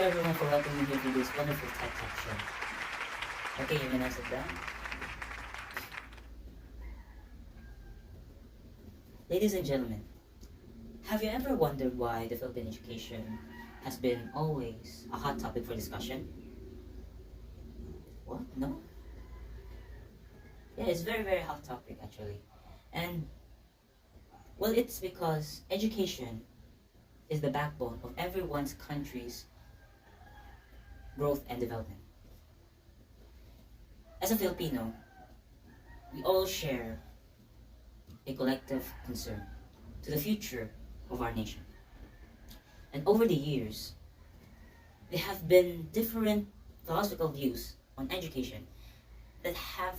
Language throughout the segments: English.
everyone for helping me give you this wonderful TED Talk show. Okay, you may now sit down. Ladies and gentlemen, have you ever wondered why the Philippine education has been always a hot topic for discussion? What? No? Yeah, it's very hot topic actually. And well, it's because education is the backbone of everyone's country's growth and development. As a Filipino, we all share a collective concern to the future of our nation. And over the years, there have been different philosophical views on education that have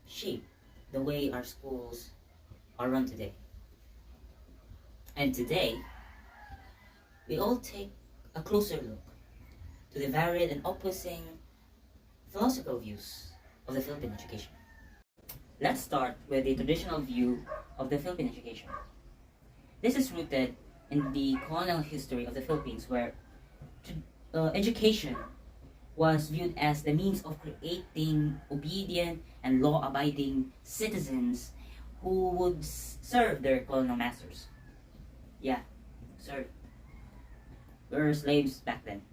shaped the way our schools are run today. And today, we all take a closer look to the varied and opposing philosophical views of the Philippine education. Let's start with the traditional view of the Philippine education. This is rooted in the colonial history of the Philippines, where education was viewed as the means of creating obedient and law-abiding citizens who would serve their colonial masters. Yeah, serve. We were slaves back then.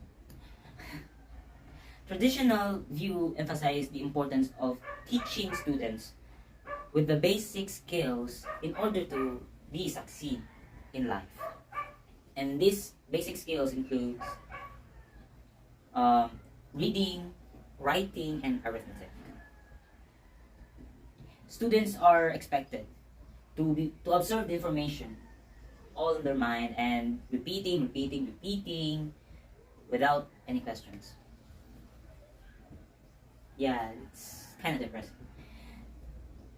Traditional view emphasized the importance of teaching students with the basic skills in order to succeed in life. And these basic skills include reading, writing, and arithmetic. Students are expected to observe the information all in their mind and repeating without any questions. Yeah, it's kind of depressing.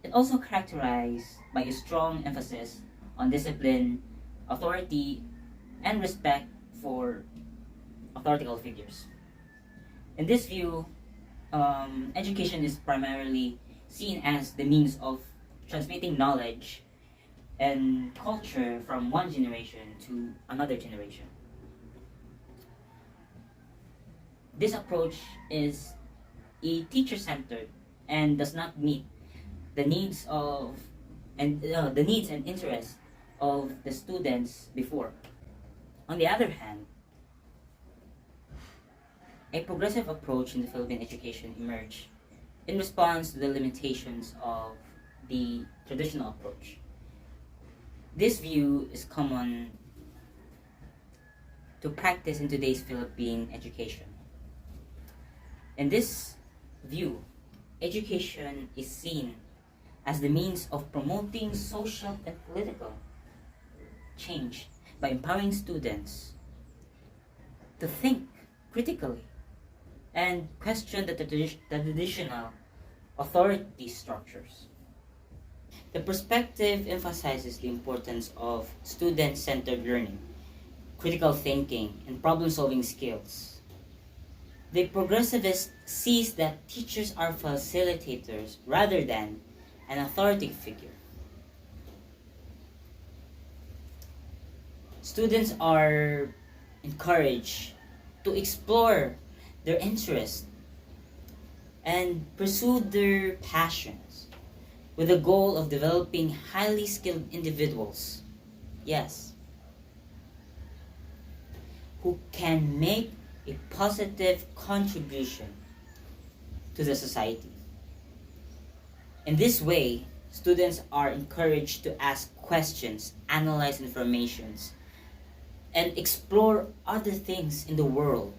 It also characterized by a strong emphasis on discipline, authority, and respect for authoritative figures. In this view, education is primarily seen as the means of transmitting knowledge and culture from one generation to another generation. This approach is a teacher-centered and does not meet the needs and interests of the students before. On the other hand, a progressive approach in the Philippine education emerged in response to the limitations of the traditional approach. This view is common to practice in today's Philippine education. In this view, education is seen as the means of promoting social and political change by empowering students to think critically and question the traditional authority structures. The perspective emphasizes the importance of student-centered learning, critical thinking, and problem-solving skills. The progressivist sees that teachers are facilitators rather than an authority figure. Students are encouraged to explore their interests and pursue their passions with the goal of developing highly skilled individuals, yes, who can make a positive contribution to the society. In this way, students are encouraged to ask questions, analyze information, and explore other things in the world,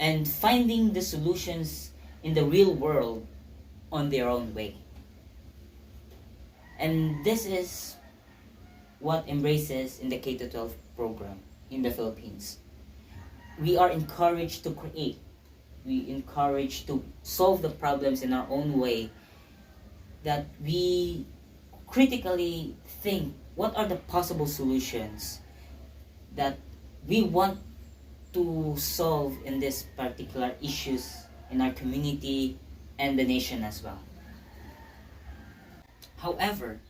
and finding the solutions in the real world on their own way. And this is what embraces in the K-12 program in the Philippines. We are encouraged to create. We encourage to solve the problems in our own way, that we critically think what are the possible solutions that we want to solve in this particular issues in our community and the nation as well. However,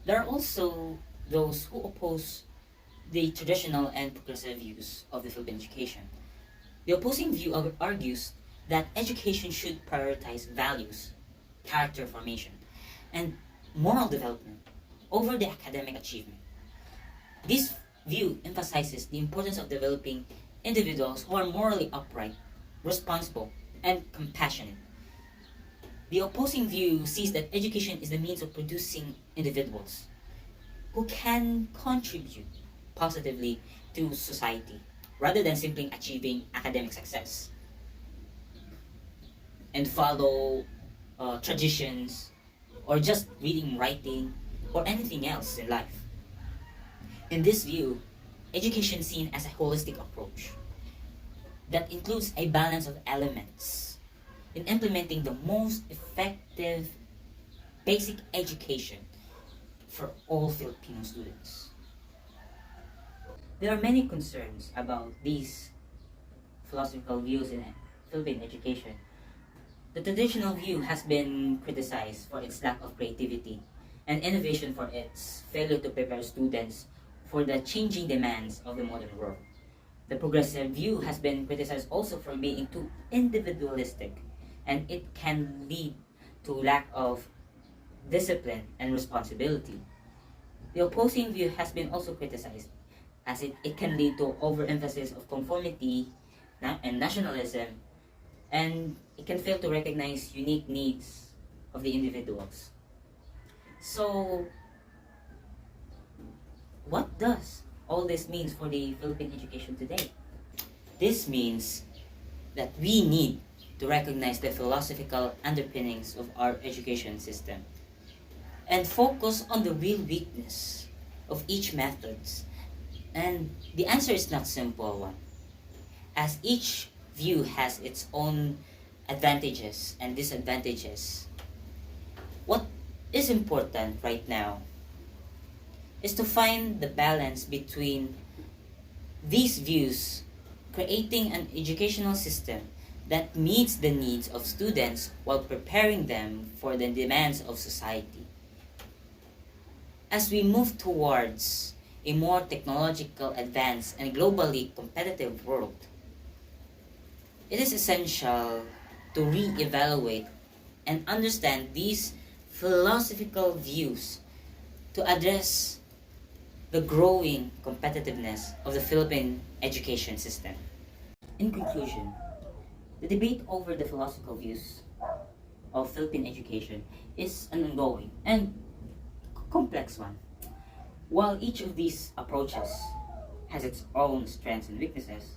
there are also those who oppose the traditional and progressive views of the Philippine education. The opposing view argues that education should prioritize values, character formation, and moral development over the academic achievement. This view emphasizes the importance of developing individuals who are morally upright, responsible, and compassionate. The opposing view sees that education is the means of producing individuals who can contribute positively to society rather than simply achieving academic success and follow traditions or just reading, writing, or anything else in life. In this view, education is seen as a holistic approach that includes a balance of elements in implementing the most effective basic education for all Filipino students. There are many concerns about these philosophical views in Philippine education. The traditional view has been criticized for its lack of creativity and innovation, for its failure to prepare students for the changing demands of the modern world. The progressive view has been criticized also for being too individualistic, and it can lead to lack of discipline and responsibility. The opposing view has been also criticized as it can lead to overemphasis of conformity and nationalism, and it can fail to recognize unique needs of the individuals. So, what does all this means for the Philippine education today? This means that we need to recognize the philosophical underpinnings of our education system and focus on the real weakness of each methods. And the answer is not simple one, as each view has its own advantages and disadvantages. What is important right now is to find the balance between these views, creating an educational system that meets the needs of students while preparing them for the demands of society. As we move towards a more technological, advanced, and globally competitive world, it is essential to re-evaluate and understand these philosophical views to address the growing competitiveness of the Philippine education system. In conclusion, the debate over the philosophical views of Philippine education is an ongoing and complex one. While each of these approaches has its own strengths and weaknesses,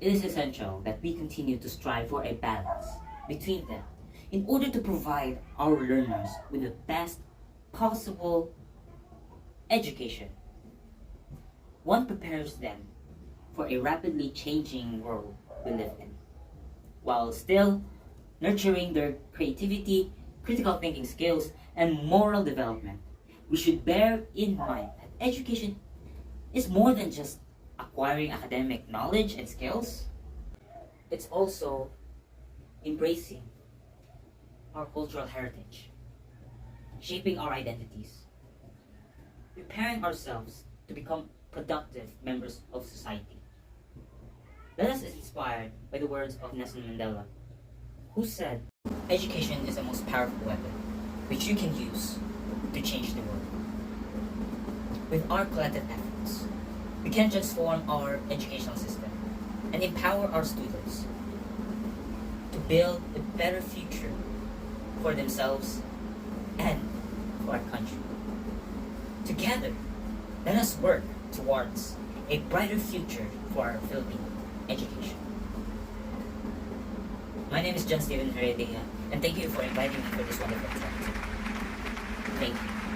it is essential that we continue to strive for a balance between them in order to provide our learners with the best possible education. One prepares them for a rapidly changing world we live in, while still nurturing their creativity, critical thinking skills, and moral development. We should bear in mind that education is more than just acquiring academic knowledge and skills. It's also embracing our cultural heritage, shaping our identities, preparing ourselves to become productive members of society. Let us be inspired by the words of Nelson Mandela, who said, "Education is the most powerful weapon which you can use to change the world." With our collective efforts, we can transform our educational system and empower our students to build a better future for themselves and for our country. Together, let us work towards a brighter future for our Philippine education. My name is John Steven Heredia, and thank you for inviting me for this wonderful talk. Thank you.